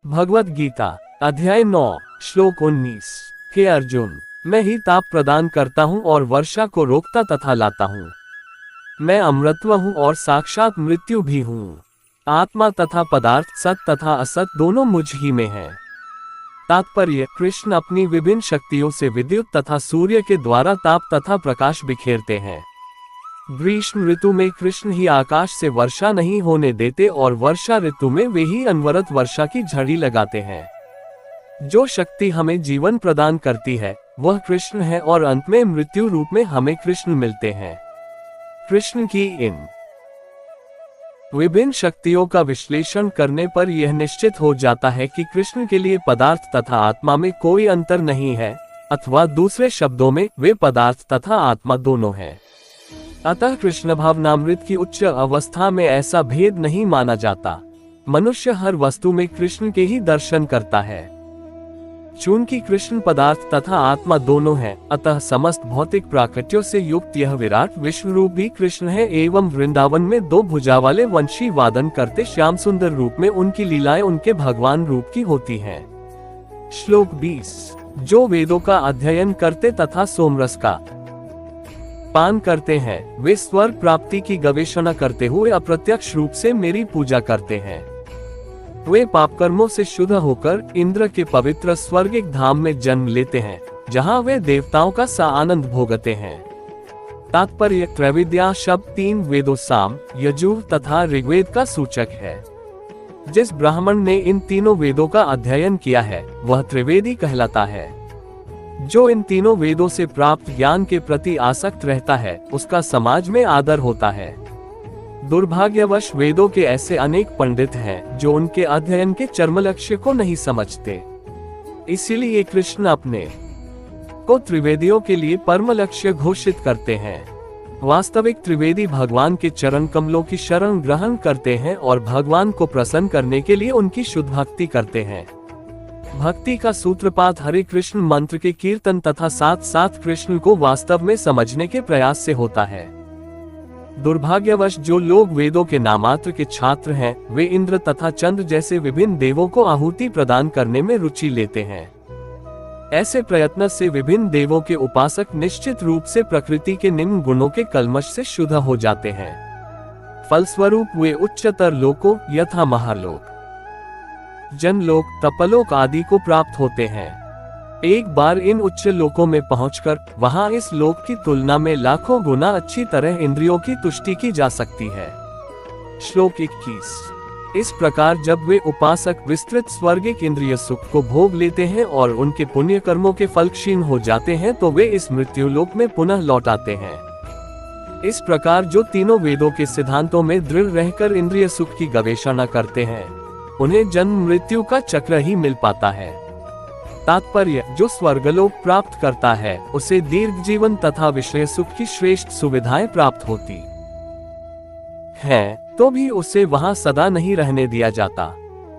भगवत गीता अध्याय 9 श्लोक 19। हे अर्जुन, मैं ही ताप प्रदान करता हूँ और वर्षा को रोकता तथा लाता हूँ। मैं अमृतत्व हूँ और साक्षात मृत्यु भी हूँ। आत्मा तथा पदार्थ, सत तथा असत दोनों मुझ ही में है। तात्पर्य: कृष्ण अपनी विभिन्न शक्तियों से विद्युत तथा सूर्य के द्वारा ताप तथा प्रकाश बिखेरते हैं। ग्रीष्म ऋतु में कृष्ण ही आकाश से वर्षा नहीं होने देते और वर्षा ऋतु में वे ही अनवरत वर्षा की झड़ी लगाते हैं। जो शक्ति हमें जीवन प्रदान करती है वह कृष्ण है और अंत में मृत्यु रूप में हमें कृष्ण मिलते हैं। कृष्ण की इन विभिन्न शक्तियों का विश्लेषण करने पर यह निश्चित हो जाता है कि कृष्ण के लिए पदार्थ तथा आत्मा में कोई अंतर नहीं है, अथवा दूसरे शब्दों में वे पदार्थ तथा आत्मा दोनों हैं। अतः कृष्ण भावनामृत की उच्च अवस्था में ऐसा भेद नहीं माना जाता। मनुष्य हर वस्तु में कृष्ण के ही दर्शन करता है। चूंकि कृष्ण पदार्थ तथा आत्मा दोनों हैं, अतः समस्त भौतिक प्राकृत्यों से युक्त यह विराट विश्व रूप भी कृष्ण है एवं वृंदावन में दो भुजा वाले वंशी वादन करते श्याम सुंदर रूप में उनकी लीलाएं उनके भगवान रूप की होती हैं। श्लोक 20। जो वेदों का अध्ययन करते तथा सोमरस का पान करते हैं, वे स्वर्ग प्राप्ति की गवेषणा करते हुए अप्रत्यक्ष रूप से मेरी पूजा करते हैं। वे पाप कर्मों से शुद्ध होकर इंद्र के पवित्र स्वर्गिक धाम में जन्म लेते हैं, जहां वे देवताओं का सा आनंद भोगते हैं। तात्पर्य: त्रैविद्या शब्द तीन वेदों साम, यजुर तथा ऋग्वेद का सूचक है। जिस ब्राह्मण ने इन तीनों वेदों का अध्ययन किया है वह त्रिवेदी कहलाता है। जो इन तीनों वेदों से प्राप्त ज्ञान के प्रति आसक्त रहता है उसका समाज में आदर होता है। दुर्भाग्यवश वेदों के ऐसे अनेक पंडित हैं जो उनके अध्ययन के चरम लक्ष्य को नहीं समझते। इसीलिए कृष्ण अपने को त्रिवेदियों के लिए परम लक्ष्य घोषित करते हैं। वास्तविक त्रिवेदी भगवान के चरण कमलों की शरण ग्रहण करते हैं और भगवान को प्रसन्न करने के लिए उनकी शुद्ध भक्ति करते हैं। भक्ति का सूत्रपात हरे कृष्ण मंत्र के कीर्तन तथा साथ साथ कृष्ण को वास्तव में समझने के प्रयास से होता है। दुर्भाग्यवश जो लोग वेदों के नामात्र के छात्र हैं, वे इंद्र तथा चंद्र जैसे विभिन्न देवों को आहुति प्रदान करने में रुचि लेते हैं। ऐसे प्रयत्न से विभिन्न देवों के उपासक निश्चित रूप से प्रकृति के निम्न गुणों के कल्मश से शुद्ध हो जाते हैं। फलस्वरूप वे उच्चतर लोकों यथा महालोक, जनलोक, तपलोक आदि को प्राप्त होते हैं। एक बार इन उच्च लोकों में पहुंचकर वहां इस लोक की तुलना में लाखों गुना अच्छी तरह इंद्रियों की तुष्टि की जा सकती है। श्लोक 21। इस प्रकार जब वे उपासक विस्तृत स्वर्गिक इंद्रिय सुख को भोग लेते हैं और उनके पुण्य कर्मों के फल क्षीण हो जाते हैं तो वे इस मृत्यु लोक में पुनः लौट आते हैं। इस प्रकार जो तीनों वेदों के सिद्धांतों में दृढ़ रहकर इंद्रिय सुख की गवेषणा करते हैं उन्हें जन्म मृत्यु का चक्र ही मिल पाता है। तात्पर्य: जो स्वर्गलोक प्राप्त करता है उसे दीर्घ जीवन तथा विषय सुख की श्रेष्ठ सुविधाएं प्राप्त होती हैं, तो भी उसे वहां सदा नहीं रहने दिया जाता।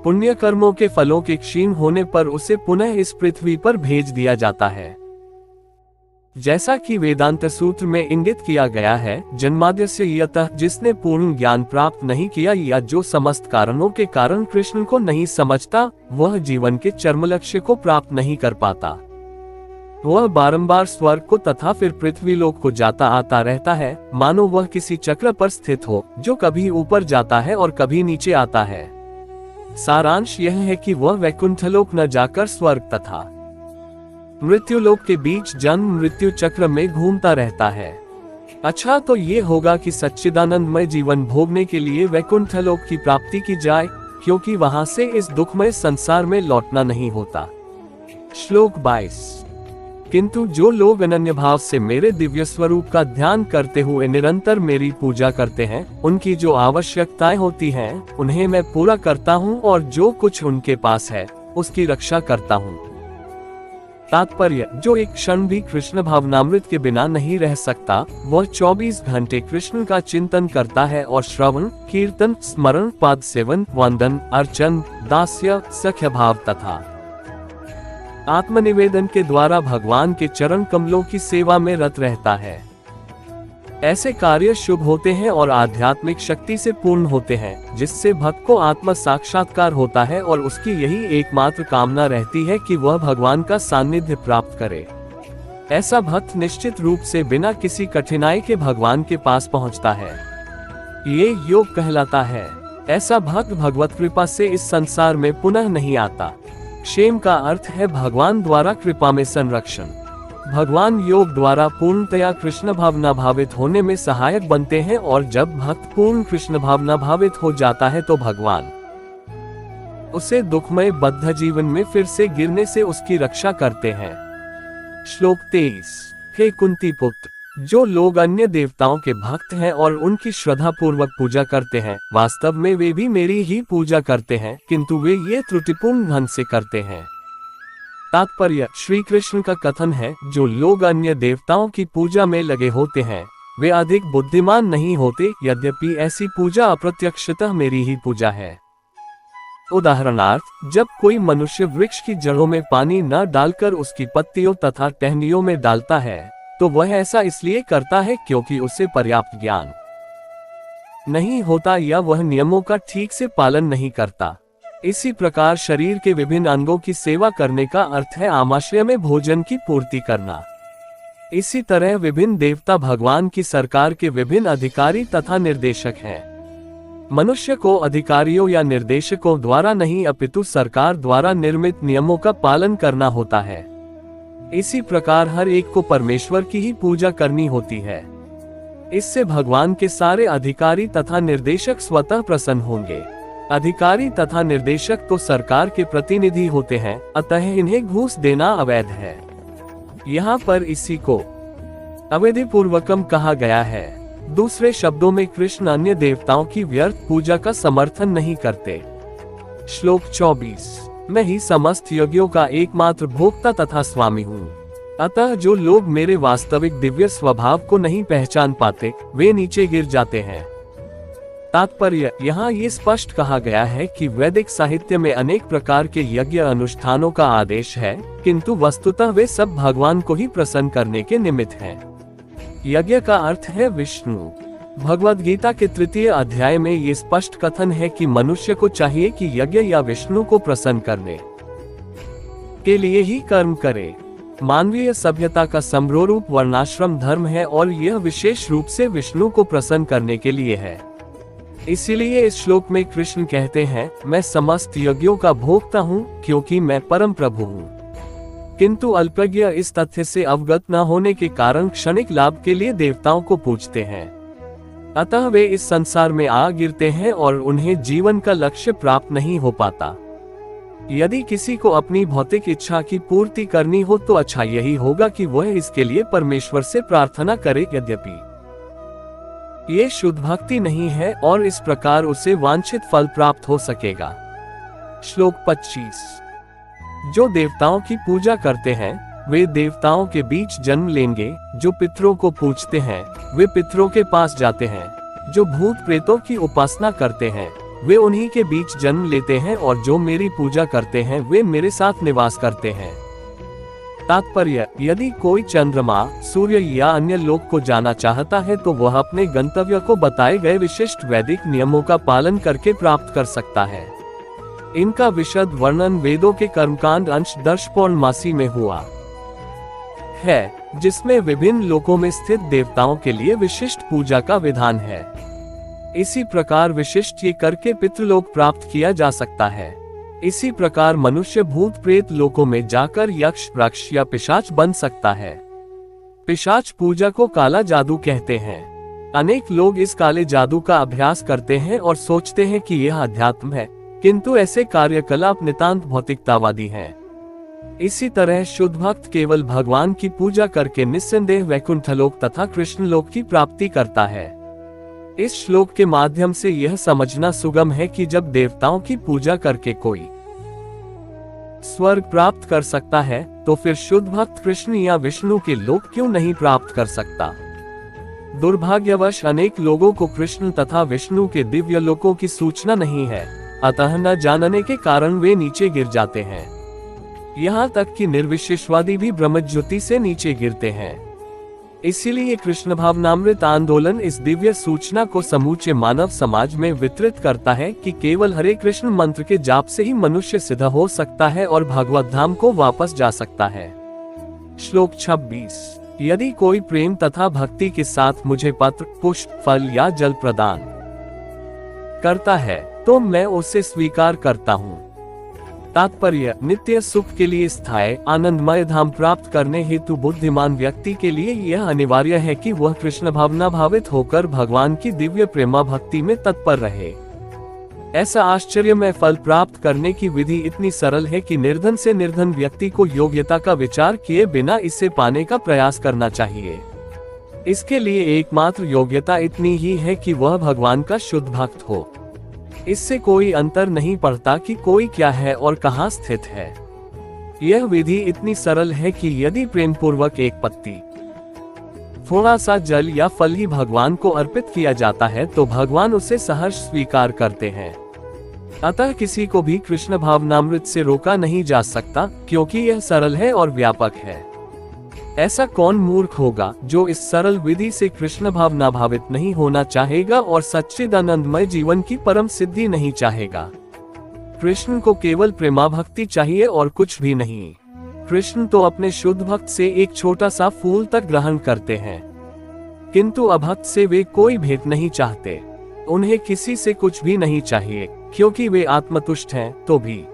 पुण्य कर्मों के फलों के क्षीण होने पर उसे पुनः इस पृथ्वी पर भेज दिया जाता है। जैसा कि वेदांत सूत्र में इंगित किया गया है, जन्माद्यस्य यतः, जिसने पूर्ण ज्ञान प्राप्त नहीं किया या जो समस्त कारणों के कारण कृष्ण को नहीं समझता, वह जीवन के चरम लक्ष्य को प्राप्त नहीं कर पाता। वह बारंबार स्वर्ग को तथा फिर पृथ्वी लोक को जाता आता रहता है, मानो वह किसी चक्र पर स्थित हो जो कभी ऊपर जाता है और कभी नीचे आता है। सारांश यह है कि वह वैकुंठलोक न जाकर स्वर्ग तथा मृत्यु लोक के बीच जन्म मृत्यु चक्र में घूमता रहता है। अच्छा, तो ये होगा कि सच्चिदानंदमय जीवन भोगने के लिए वैकुंठ लोक की प्राप्ति की जाए, क्योंकि वहां से इस दुखमय संसार में लौटना नहीं होता। श्लोक 22। किंतु जो लोग अनन्य भाव से मेरे दिव्य स्वरूप का ध्यान करते हुए निरंतर मेरी पूजा करते हैं, उनकी जो आवश्यकताएं होती हैं उन्हें मैं पूरा करता हूं और जो कुछ उनके पास है उसकी रक्षा करता हूं। तात्पर्य: जो एक क्षण भी कृष्ण भावनामृत के बिना नहीं रह सकता, वह 24 घंटे कृष्ण का चिंतन करता है और श्रवण, कीर्तन, स्मरण, पाद सेवन, वंदन, अर्चन, दास्य, सख्य भाव तथा आत्मनिवेदन के द्वारा भगवान के चरण कमलों की सेवा में रत रहता है। ऐसे कार्य शुभ होते हैं और आध्यात्मिक शक्ति से पूर्ण होते हैं, जिससे भक्त को आत्म साक्षात्कार होता है और उसकी यही एकमात्र कामना रहती है कि वह भगवान का सानिध्य प्राप्त करे। ऐसा भक्त निश्चित रूप से बिना किसी कठिनाई के भगवान के पास पहुंचता है। ये योग कहलाता है। ऐसा भक्त भगवत कृपा से इस संसार में पुनः नहीं आता। क्षेम का अर्थ है भगवान द्वारा कृपा में संरक्षण। भगवान योग द्वारा पूर्णतया कृष्ण भावना भावित होने में सहायक बनते हैं और जब भक्त पूर्ण कृष्ण भावना भावित हो जाता है तो भगवान उसे दुखमय बद्ध जीवन में फिर से गिरने से उसकी रक्षा करते हैं। श्लोक 23। हे कुंती पुत्र, जो लोग अन्य देवताओं के भक्त हैं और उनकी श्रद्धा पूर्वक पूजा करते हैं, वास्तव में वे भी मेरी ही पूजा करते हैं, किंतु वे ये त्रुटिपूर्ण ढंग से करते हैं। तात्पर्य, श्री कृष्ण का कथन है, जो लोग अन्य देवताओं की पूजा में लगे होते हैं वे अधिक बुद्धिमान नहीं होते, यद्यपि ऐसी पूजा अप्रत्यक्षतः मेरी ही पूजा है। उदाहरणार्थ, जब कोई मनुष्य वृक्ष की जड़ों में पानी न डालकर उसकी पत्तियों तथा टहनियों में डालता है तो वह ऐसा इसलिए करता है क्योंकि उसे पर्याप्त ज्ञान नहीं होता या वह नियमों का ठीक से पालन नहीं करता। इसी प्रकार शरीर के विभिन्न अंगों की सेवा करने का अर्थ है आमाशय में भोजन की पूर्ति करना। इसी तरह विभिन्न देवता भगवान की सरकार के विभिन्न अधिकारी तथा निर्देशक हैं। मनुष्य को अधिकारियों या निर्देशकों द्वारा नहीं अपितु सरकार द्वारा निर्मित नियमों का पालन करना होता है। इसी प्रकार हर एक को परमेश्वर की ही पूजा करनी होती है। इससे भगवान के सारे अधिकारी तथा निर्देशक स्वतः प्रसन्न होंगे। अधिकारी तथा निर्देशक तो सरकार के प्रतिनिधि होते हैं, अतः इन्हें घूस देना अवैध है। यहाँ पर इसी को अवैध पूर्वकम कहा गया है। दूसरे शब्दों में कृष्ण अन्य देवताओं की व्यर्थ पूजा का समर्थन नहीं करते। श्लोक 24। मैं ही समस्त यज्ञों का एकमात्र भोक्ता तथा स्वामी हूँ। अतः जो लोग मेरे वास्तविक दिव्य स्वभाव को नहीं पहचान पाते वे नीचे गिर जाते हैं। तात्पर्य, यहाँ ये स्पष्ट कहा गया है कि वैदिक साहित्य में अनेक प्रकार के यज्ञ अनुष्ठानों का आदेश है, किंतु वस्तुतः वे सब भगवान को ही प्रसन्न करने के निमित्त हैं। यज्ञ का अर्थ है विष्णु। भगवद गीता के 3 अध्याय में ये स्पष्ट कथन है कि मनुष्य को चाहिए कि यज्ञ या विष्णु को प्रसन्न करने के लिए ही कर्म करे। मानवीय सभ्यता का समरोरूप वर्णाश्रम धर्म है और यह विशेष रूप से विष्णु को प्रसन्न करने के लिए है। इसीलिए इस श्लोक में कृष्ण कहते हैं, मैं समस्त यज्ञों का भोक्ता हूँ क्योंकि मैं परम प्रभु हूँ। किंतु अल्पज्ञ इस तथ्य से अवगत न होने के कारण क्षणिक लाभ के लिए देवताओं को पूजते हैं। अतः वे इस संसार में आ गिरते हैं और उन्हें जीवन का लक्ष्य प्राप्त नहीं हो पाता। यदि किसी को अपनी भौतिक इच्छा की पूर्ति करनी हो तो अच्छा यही होगा कि वह इसके लिए परमेश्वर से प्रार्थना करे, यद्यपि ये शुद्ध भक्ति नहीं है और इस प्रकार उसे वांछित फल प्राप्त हो सकेगा। श्लोक 25। जो देवताओं की पूजा करते हैं वे देवताओं के बीच जन्म लेंगे। जो पितरों को पूजते हैं वे पितरों के पास जाते हैं। जो भूत प्रेतों की उपासना करते हैं वे उन्हीं के बीच जन्म लेते हैं और जो मेरी पूजा करते हैं वे मेरे साथ निवास करते हैं। तात्पर्य, यदि कोई चंद्रमा, सूर्य या अन्य लोक को जाना चाहता है तो वह अपने गंतव्य को बताए गए विशिष्ट वैदिक नियमों का पालन करके प्राप्त कर सकता है। इनका विशद वर्णन वेदों के कर्मकांड अंश 10 पौर्णमासी में हुआ है, जिसमें विभिन्न लोकों में स्थित देवताओं के लिए विशिष्ट पूजा का विधान है। इसी प्रकार विशिष्ट ये करके पितृलोक प्राप्त किया जा सकता है। इसी प्रकार मनुष्य भूत प्रेत लोकों में जाकर यक्ष, राक्षस या पिशाच बन सकता है। पिशाच पूजा को काला जादू कहते हैं। अनेक लोग इस काले जादू का अभ्यास करते हैं और सोचते हैं कि यह अध्यात्म है, किंतु ऐसे कार्यकलाप नितांत भौतिकतावादी हैं। इसी तरह शुद्ध भक्त केवल भगवान की पूजा करके निस्संदेह वैकुंठलोक तथा कृष्णलोक की प्राप्ति करता है। इस श्लोक के माध्यम से यह समझना सुगम है कि जब देवताओं की पूजा करके कोई स्वर्ग प्राप्त कर सकता है तो फिर शुद्ध भक्त कृष्ण या विष्णु के लोक क्यों नहीं प्राप्त कर सकता। दुर्भाग्यवश अनेक लोगों को कृष्ण तथा विष्णु के दिव्य लोकों की सूचना नहीं है, अतः न जानने के कारण वे नीचे गिर जाते हैं। यहाँ तक कि निर्विशेषवादी भी ब्रह्मज्योति से नीचे गिरते हैं। इसीलिए कृष्ण भावनामृत आंदोलन इस दिव्य सूचना को समूचे मानव समाज में वितरित करता है कि केवल हरे कृष्ण मंत्र के जाप से ही मनुष्य सिद्ध हो सकता है और भगवत धाम को वापस जा सकता है। श्लोक 26। यदि कोई प्रेम तथा भक्ति के साथ मुझे पत्र, पुष्प, फल या जल प्रदान करता है तो मैं उसे स्वीकार करता हूँ। तात्पर्य, नित्य सुख के लिए स्थायी आनंदमय धाम प्राप्त करने हेतु बुद्धिमान व्यक्ति के लिए यह अनिवार्य है कि वह कृष्ण भावना भावित होकर भगवान की दिव्य प्रेमा भक्ति में तत्पर रहे। ऐसा आश्चर्यमय फल प्राप्त करने की विधि इतनी सरल है कि निर्धन से निर्धन व्यक्ति को योग्यता का विचार किए बिना इसे पाने का प्रयास करना चाहिए। इसके लिए एकमात्र योग्यता इतनी ही है कि वह भगवान का शुद्ध भक्त हो। इससे कोई अंतर नहीं पड़ता कि कोई क्या है और कहाँ स्थित है। यह विधि इतनी सरल है कि यदि प्रेम पूर्वक एक पत्ती, थोड़ा सा जल या फल ही भगवान को अर्पित किया जाता है तो भगवान उसे सहर्ष स्वीकार करते हैं। अतः किसी को भी कृष्ण भावनामृत से रोका नहीं जा सकता, क्योंकि यह सरल है और व्यापक है। ऐसा कौन मूर्ख होगा जो इस सरल विधि से कृष्ण भावना भावित नहीं होना चाहेगा और सच्चिदानंदमय जीवन की परम सिद्धि नहीं चाहेगा। कृष्ण को केवल प्रेमा भक्ति चाहिए और कुछ भी नहीं। कृष्ण तो अपने शुद्ध भक्त से एक छोटा सा फूल तक ग्रहण करते हैं, किंतु अभक्त से वे कोई भेंट नहीं चाहते। उन्हें किसी से कुछ भी नहीं चाहिए, क्योंकि वे आत्मतुष्ट हैं। तो भी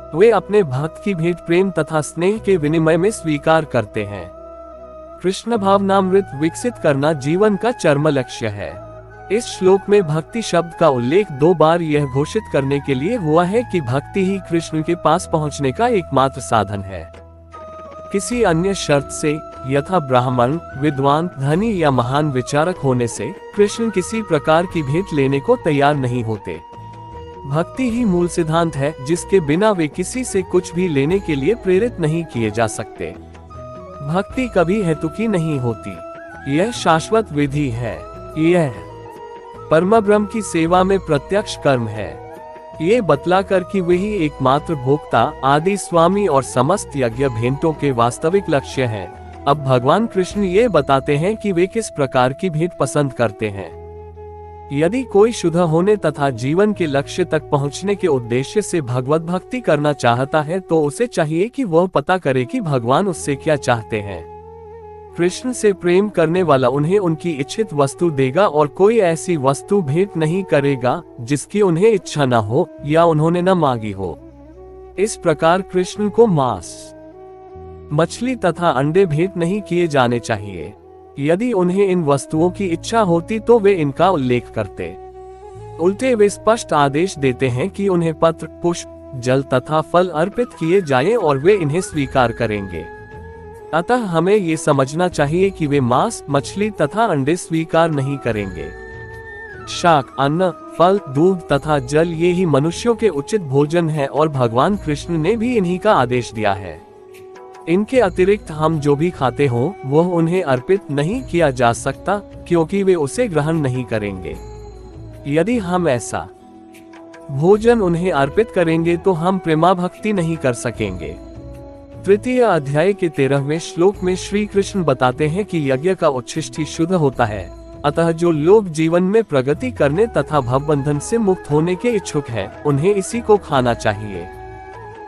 वे अपने भक्त की भेंट प्रेम तथा स्नेह के विनिमय में स्वीकार करते हैं। कृष्ण भावनामृत विकसित करना जीवन का चरम लक्ष्य है। इस श्लोक में भक्ति शब्द का उल्लेख 2 बार यह घोषित करने के लिए हुआ है कि भक्ति ही कृष्ण के पास पहुंचने का एकमात्र साधन है। किसी अन्य शर्त से, यथा ब्राह्मण, विद्वान, धनी या महान विचारक होने से कृष्ण किसी प्रकार की भेंट लेने को तैयार नहीं होते। भक्ति ही मूल सिद्धांत है, जिसके बिना वे किसी से कुछ भी लेने के लिए प्रेरित नहीं किए जा सकते। भक्ति कभी हेतुकी नहीं होती, यह शाश्वत विधि है। यह परमब्रह्म की सेवा में प्रत्यक्ष कर्म है। ये बतलाकर कि वही एकमात्र भोक्ता, आदि स्वामी और समस्त यज्ञ भेंटों के वास्तविक लक्ष्य हैं। अब भगवान कृष्ण ये बताते हैं कि वे किस प्रकार की भेंट पसंद करते हैं। यदि कोई शुद्ध होने तथा जीवन के लक्ष्य तक पहुंचने के उद्देश्य से भगवत भक्ति करना चाहता है तो उसे चाहिए कि वह पता करे कि भगवान उससे क्या चाहते हैं। कृष्ण से प्रेम करने वाला उन्हें उनकी इच्छित वस्तु देगा और कोई ऐसी वस्तु भेंट नहीं करेगा जिसकी उन्हें इच्छा न हो या उन्होंने न मांगी हो। इस प्रकार कृष्ण को मांस, मछली तथा अंडे भेंट नहीं किए जाने चाहिए। यदि उन्हें इन वस्तुओं की इच्छा होती तो वे इनका उल्लेख करते। उल्टे वे स्पष्ट आदेश देते हैं कि उन्हें पत्र, पुष्प, जल तथा फल अर्पित किए जाएं और वे इन्हें स्वीकार करेंगे। अतः हमें ये समझना चाहिए कि वे मांस, मछली तथा अंडे स्वीकार नहीं करेंगे। शाक, अन्न, फल, दूध तथा जल ये ही मनुष्यों के उचित भोजन है और भगवान कृष्ण ने भी इन्हीं का आदेश दिया है। इनके अतिरिक्त हम जो भी खाते हों वह उन्हें अर्पित नहीं किया जा सकता, क्योंकि वे उसे ग्रहण नहीं करेंगे। यदि हम ऐसा भोजन उन्हें अर्पित करेंगे तो हम प्रेमा भक्ति नहीं कर सकेंगे। तृतीय अध्याय के 13वें श्लोक में श्री कृष्ण बताते हैं कि यज्ञ का उच्छिष्ट ही शुद्ध होता है। अतः जो लोग जीवन में प्रगति करने तथा भवबंधन से मुक्त होने के इच्छुक हैं, उन्हें इसी को खाना चाहिए।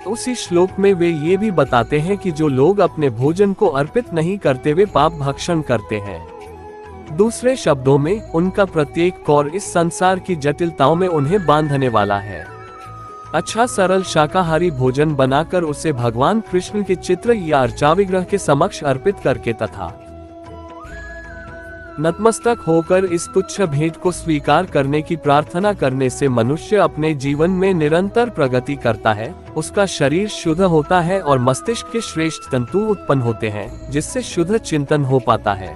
उसी श्लोक में वे ये भी बताते हैं कि जो लोग अपने भोजन को अर्पित नहीं करते वे पाप भक्षण करते हैं। दूसरे शब्दों में, उनका प्रत्येक कौर इस संसार की जटिलताओं में उन्हें बांधने वाला है। अच्छा सरल शाकाहारी भोजन बनाकर उसे भगवान कृष्ण के चित्र या अर्चा विग्रह के समक्ष अर्पित करके तथा नतमस्तक होकर इस तुच्छ भेंट को स्वीकार करने की प्रार्थना करने से मनुष्य अपने जीवन में निरंतर प्रगति करता है। उसका शरीर शुद्ध होता है और मस्तिष्क के श्रेष्ठ तंतु उत्पन्न होते हैं, जिससे शुद्ध चिंतन हो पाता है।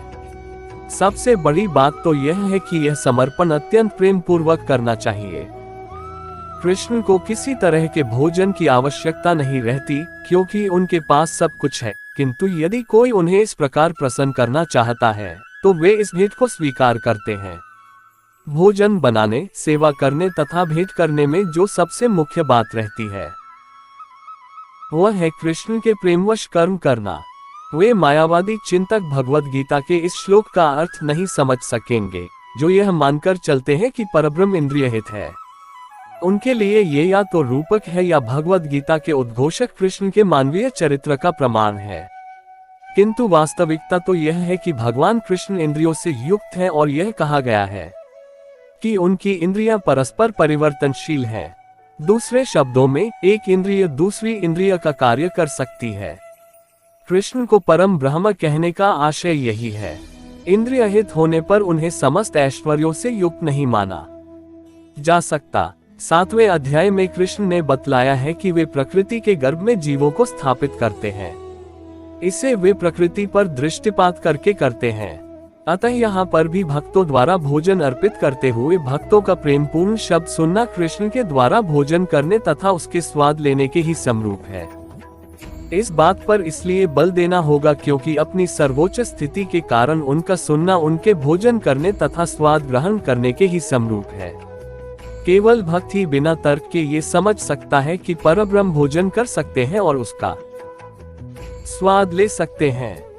सबसे बड़ी बात तो यह है कि यह समर्पण अत्यंत प्रेम पूर्वक करना चाहिए। कृष्ण को किसी तरह के भोजन की आवश्यकता नहीं रहती, क्योंकि उनके पास सब कुछ है। किंतु यदि कोई उन्हें इस प्रकार प्रसन्न करना चाहता है तो वे इस भेंट को स्वीकार करते हैं। भोजन बनाने, सेवा करने तथा भेंट करने में जो सबसे मुख्य बात रहती है वह है कृष्ण के प्रेमवश कर्म करना। वे मायावादी चिंतक भगवद गीता के इस श्लोक का अर्थ नहीं समझ सकेंगे, जो यह मानकर चलते हैं कि परब्रह्म इंद्रिय हित है। उनके लिए ये या तो रूपक है या भगवद गीता के उद्घोषक कृष्ण के मानवीय चरित्र का प्रमाण है। किंतु वास्तविकता तो यह है कि भगवान कृष्ण इंद्रियों से युक्त है और यह कहा गया है कि उनकी इंद्रियां परस्पर परिवर्तनशील हैं। दूसरे शब्दों में, एक इंद्रिय दूसरी इंद्रिय का कार्य कर सकती है। कृष्ण को परम ब्रह्म कहने का आशय यही है। इंद्रियहित होने पर उन्हें समस्त ऐश्वर्यों से युक्त नहीं माना जा सकता। 7वें अध्याय में कृष्ण ने बतलाया है कि वे प्रकृति के गर्भ में जीवों को स्थापित करते हैं। इसे वे प्रकृति पर दृष्टिपात करके करते हैं। अतः यहाँ पर भी भक्तों द्वारा भोजन अर्पित करते हुए भक्तों का प्रेमपूर्ण शब्द सुनना कृष्ण के द्वारा भोजन करने तथा उसके स्वाद लेने के ही समरूप है। इस बात पर इसलिए बल देना होगा क्योंकि अपनी सर्वोच्च स्थिति के कारण उनका सुनना उनके भोजन करने तथा स्वाद ग्रहण करने के ही समरूप है। केवल भक्त ही बिना तर्क के ये समझ सकता है कि परब्रह्म भोजन कर सकते हैं और उसका स्वाद ले सकते हैं।